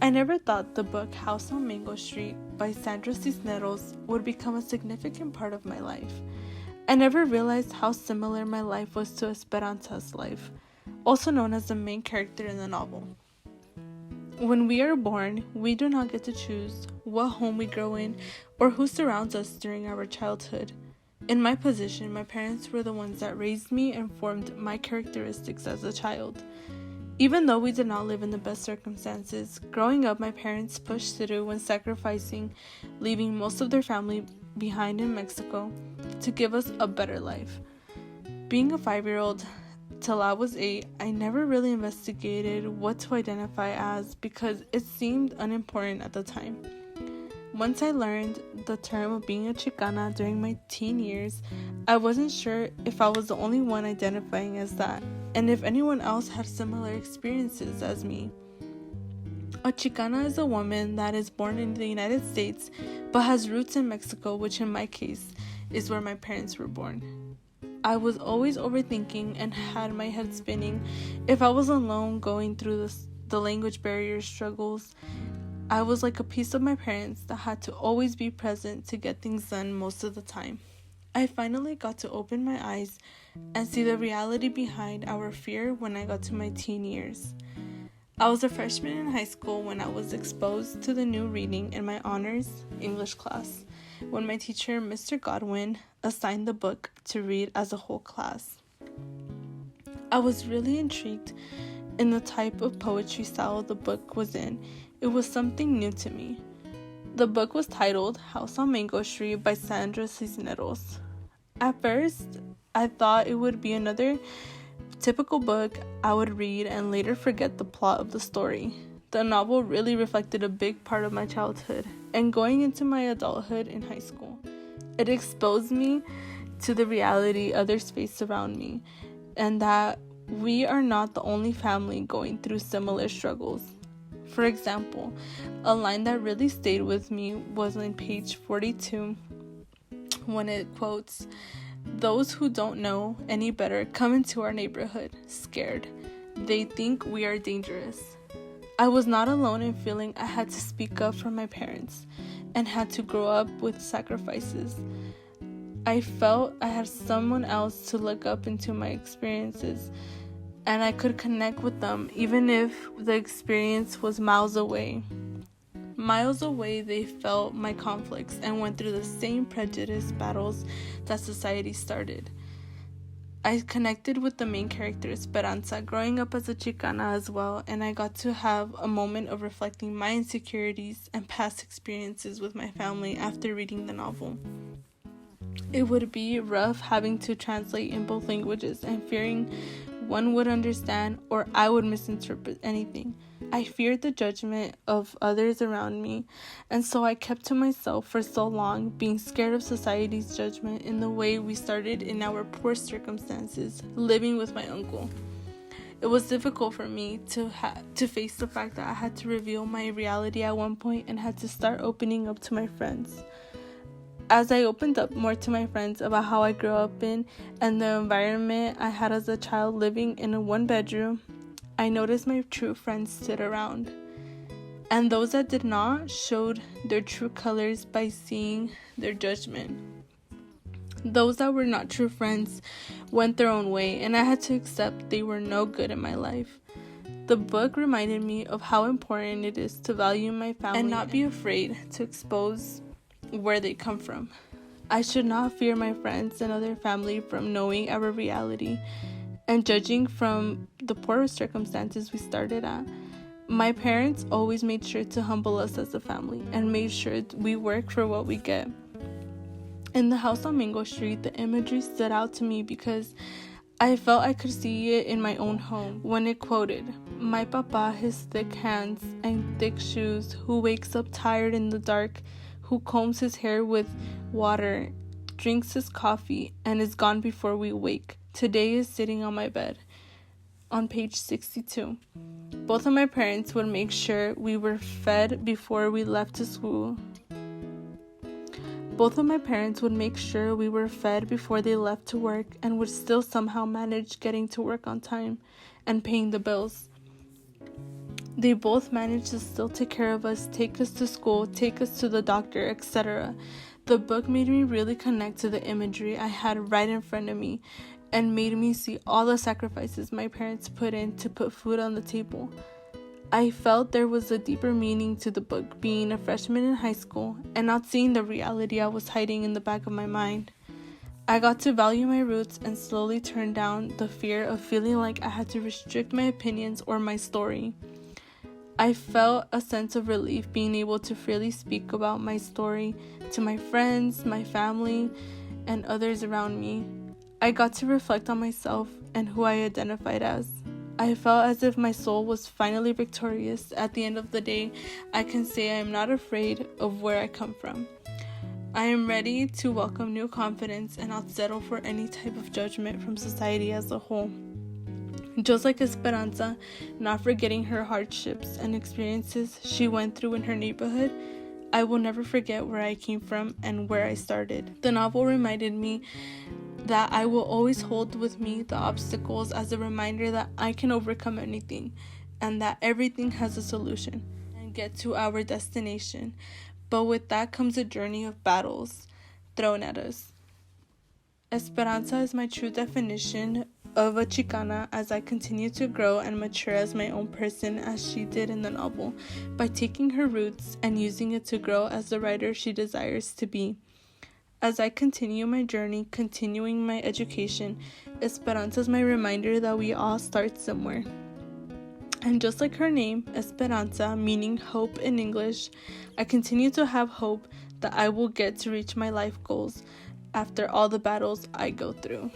I never thought the book House on Mango Street by Sandra Cisneros would become a significant part of my life. I never realized how similar my life was to Esperanza's life, also known as the main character in the novel. When we are born, we do not get to choose what home we grow in or who surrounds us during our childhood. In my position, my parents were the ones that raised me and formed my characteristics as a child. Even though we did not live in the best circumstances, growing up, my parents pushed through when sacrificing, leaving most of their family behind in Mexico to give us a better life. Being a 5-year-old, till I was 8, I never really investigated what to identify as because it seemed unimportant at the time. Once I learned the term of being a Chicana during my teen years, I wasn't sure if I was the only one identifying as that, and if anyone else had similar experiences as me. A Chicana is a woman that is born in the United States but has roots in Mexico, which in my case is where my parents were born. I was always overthinking and had my head spinning if I was alone going through the language barrier struggles. I was like a piece of my parents that had to always be present to get things done most of the time. I finally got to open my eyes and see the reality behind our fear when I got to my teen years. I was a freshman in high school when I was exposed to the new reading in my honors English class, when my teacher, Mr. Godwin, assigned the book to read as a whole class. I was really intrigued in the type of poetry style the book was in. It was something new to me. The book was titled House on Mango Street by Sandra Cisneros. At first, I thought it would be another typical book I would read and later forget the plot of the story. The novel really reflected a big part of my childhood and going into my adulthood in high school. It exposed me to the reality others face around me and that we are not the only family going through similar struggles. For example, a line that really stayed with me was on page 42 when it quotes, "Those who don't know any better come into our neighborhood, scared. They think we are dangerous." I was not alone in feeling I had to speak up for my parents and had to grow up with sacrifices. I felt I had someone else to look up into my experiences, and I could connect with them even if the experience was miles away. Miles away, they felt my conflicts and went through the same prejudice battles that society started. I connected with the main character, Esperanza, growing up as a Chicana as well, and I got to have a moment of reflecting my insecurities and past experiences with my family after reading the novel. It would be rough having to translate in both languages and fearing one would understand or I would misinterpret anything. I feared the judgment of others around me, and so I kept to myself for so long, being scared of society's judgment in the way we started in our poor circumstances, living with my uncle. It was difficult for me to face the fact that I had to reveal my reality at one point and had to start opening up to my friends. As I opened up more to my friends about how I grew up in and the environment I had as a child living in a one-bedroom, I noticed my true friends stood around. And those that did not showed their true colors by seeing their judgment. Those that were not true friends went their own way, and I had to accept they were no good in my life. The book reminded me of how important it is to value my family and not be afraid to expose where they come from. I should not fear my friends and other family from knowing our reality and judging from the poor circumstances we started at. My parents always made sure to humble us as a family and made sure we work for what we get. In the House on Mango Street, the imagery stood out to me because I felt I could see it in my own home when it quoted, "My papa, his thick hands and thick shoes, who wakes up tired in the dark, who combs his hair with water, drinks his coffee, and is gone before we wake. Today is sitting on my bed." On page 62. Both of my parents would make sure we were fed before we left to school. Both of my parents would make sure we were fed before they left to work and would still somehow manage getting to work on time and paying the bills. They both managed to still take care of us, take us to school, take us to the doctor, etc. The book made me really connect to the imagery I had right in front of me and made me see all the sacrifices my parents put in to put food on the table. I felt there was a deeper meaning to the book, being a freshman in high school and not seeing the reality I was hiding in the back of my mind. I got to value my roots and slowly turn down the fear of feeling like I had to restrict my opinions or my story. I felt a sense of relief being able to freely speak about my story to my friends, my family, and others around me. I got to reflect on myself and who I identified as. I felt as if my soul was finally victorious. At the end of the day, I can say I am not afraid of where I come from. I am ready to welcome new confidence and not settle for any type of judgment from society as a whole. Just like Esperanza, not forgetting her hardships and experiences she went through in her neighborhood, I will never forget where I came from and where I started. The novel reminded me that I will always hold with me the obstacles as a reminder that I can overcome anything and that everything has a solution and get to our destination. But with that comes a journey of battles thrown at us. Esperanza is my true definition of a Chicana as I continue to grow and mature as my own person as she did in the novel, by taking her roots and using it to grow as the writer she desires to be. As I continue my journey, continuing my education, Esperanza is my reminder that we all start somewhere. And just like her name, Esperanza, meaning hope in English, I continue to have hope that I will get to reach my life goals after all the battles I go through.